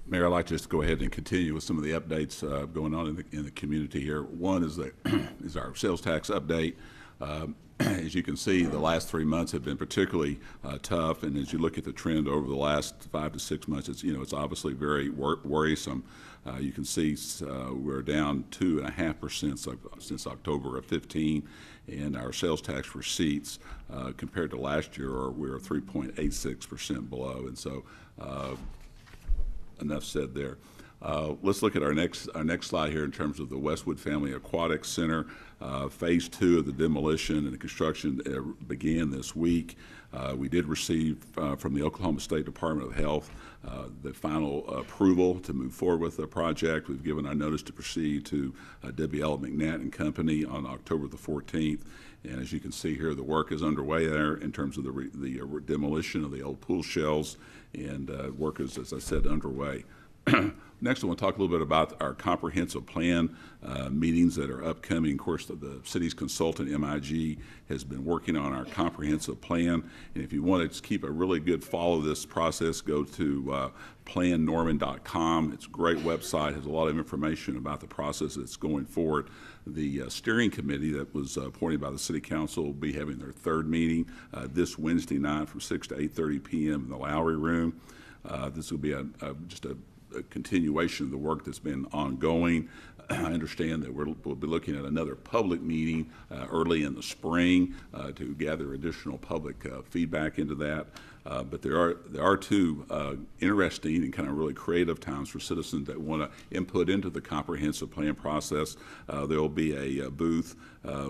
Mayor, I'd like to just go ahead and continue with some of the updates going on in the community here. One is is our sales tax update. As you can see, the last 3 months have been particularly tough, and as you look at the trend over the last 5 to 6 months, it's obviously very worrisome. You can see we're down 2.5% since October of 15, and our sales tax receipts compared to last year we're 3.86% below, and so enough said there. Let's look at our next slide here in terms of the Westwood Family Aquatic Center. Phase 2 of the demolition and the construction began this week. We did receive from the Oklahoma State Department of Health the final approval to move forward with the project. We've given our notice to proceed to W.L. McNatt and Company on October the 14th. And as you can see here, the work is underway there in terms of the demolition of the old pool shells, and work is, as I said, underway. Next, I want to talk a little bit about our comprehensive plan meetings that are upcoming. Of course, the city's consultant, MIG, has been working on our comprehensive plan. And if you want to keep a really good follow of this process, go to plannorman.com. It's a great website, has a lot of information about the process that's going forward. The steering committee that was appointed by the City Council will be having their third meeting this Wednesday night from 6 to 8:30 p.m. in the Lowry Room. This will be just a continuation of the work that's been ongoing. I understand that we'll be looking at another public meeting early in the spring to gather additional public feedback into that. But there are two interesting and kind of really creative times for citizens that want to input into the comprehensive plan process. There will be a booth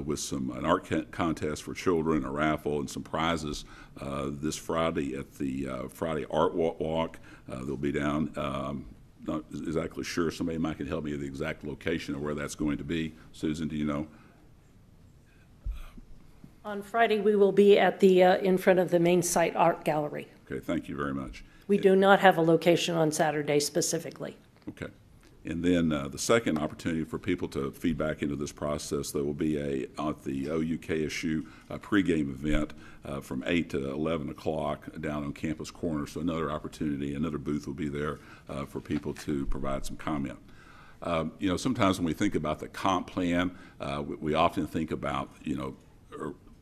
with an art contest for children, a raffle, and some prizes this Friday at the Friday Art Walk. They'll be down. Not exactly sure. Somebody might can help me with the exact location of where that's going to be. Susan, do you know? On Friday, we will be at the in front of the main site art gallery. Okay, thank you very much. We do not have a location on Saturday specifically. Okay. And then the second opportunity for people to feed back into this process, there will be at the OU-KSU pregame event from 8 to 11 o'clock down on Campus Corner. So another opportunity, another booth will be there for people to provide some comment. Sometimes when we think about the comp plan, we often think about,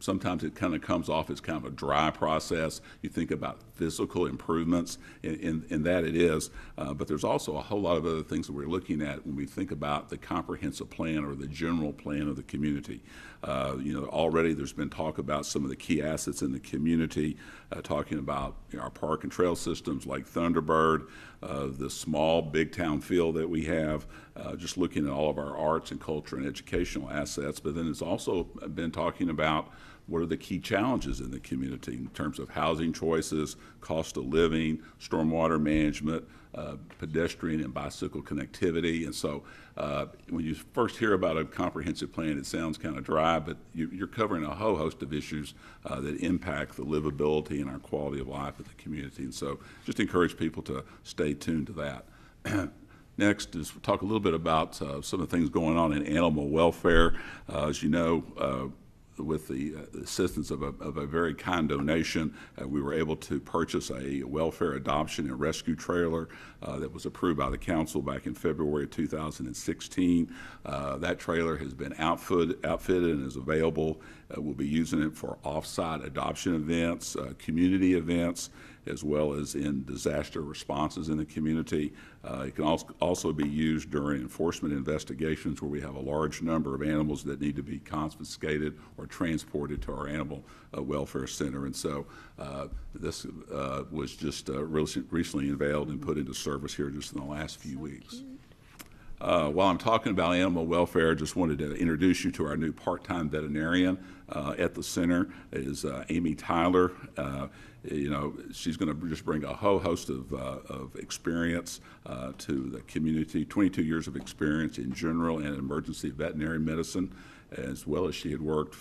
sometimes it kind of comes off as kind of a dry process. You think about physical improvements, and that it is. But there's also a whole lot of other things that we're looking at when we think about the comprehensive plan or the general plan of the community. Already there's been talk about some of the key assets in the community, talking about our park and trail systems like Thunderbird, the small big town feel that we have, just looking at all of our arts and culture and educational assets. But then it's also been talking about what are the key challenges in the community in terms of housing choices, cost of living, stormwater management, pedestrian and bicycle connectivity. And so when you first hear about a comprehensive plan, it sounds kind of dry, but you're covering a whole host of issues that impact the livability and our quality of life of the community. And so just encourage people to stay tuned to that. Next is talk a little bit about some of the things going on in animal welfare. As you know, with the assistance of a very kind donation, we were able to purchase a welfare adoption and rescue trailer that was approved by the council back in February of 2016. That trailer has been outfitted and is available. We'll be using it for off-site adoption events, community events, as well as in disaster responses in the community. It can also be used during enforcement investigations where we have a large number of animals that need to be confiscated or transported to our animal welfare center. And so this was just recently unveiled and put into service here just in the last few weeks. While I'm talking about animal welfare, I just wanted to introduce you to our new part-time veterinarian at the center. It is Amy Tyler. She's going to just bring a whole host of experience to the community, 22 years of experience in general and emergency veterinary medicine. as well as she had worked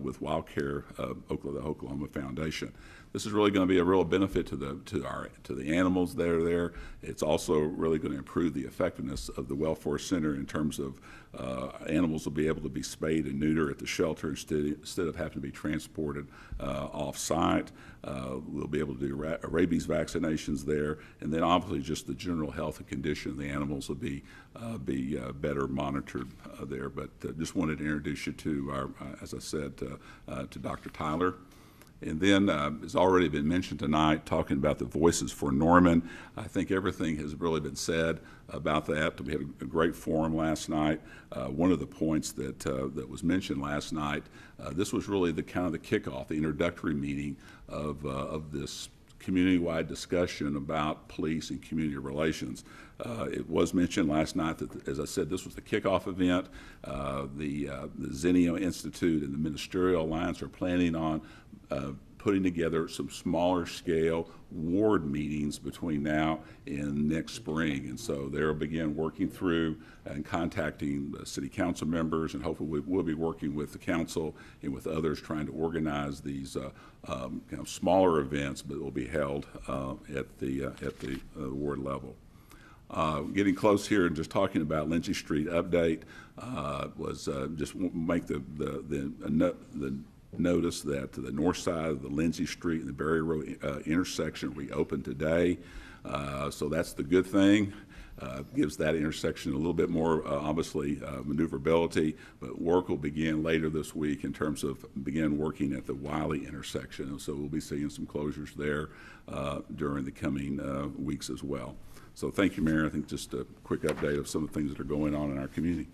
with Wild Care, the Oklahoma Foundation. This is really going to be a real benefit to the animals that are there. It's also really going to improve the effectiveness of the Welfare Center in terms of animals will be able to be spayed and neutered at the shelter instead of having to be transported off-site. We'll be able to do rabies vaccinations there, and then obviously just the general health and condition of the animals will be better monitored there. But just wanted to introduce you to our, as I said, to Dr. Tyler. And then, it's already been mentioned tonight, talking about the Voices for Norman. I think everything has really been said about that. We had a great forum last night. One of the points that was mentioned last night, this was really the kind of the kickoff, the introductory meeting of this community-wide discussion about police and community relations. It was mentioned last night that, as I said, this was the kickoff event. The Zinio Institute and the Ministerial Alliance are planning on putting together some smaller scale ward meetings between now and next spring. And so they'll begin working through and contacting the city council members, and hopefully we'll be working with the council and with others trying to organize these kind of smaller events, but will be held at the ward level. Getting close here and just talking about Lindsay Street update was just make the notice that the north side of the Lindsay Street and the Berry Road intersection reopened today. So that's the good thing. Gives that intersection a little bit more, obviously, maneuverability, but work will begin later this week in terms of begin working at the Wiley intersection. And so we'll be seeing some closures there during the coming weeks as well. So thank you, Mayor. I think just a quick update of some of the things that are going on in our community.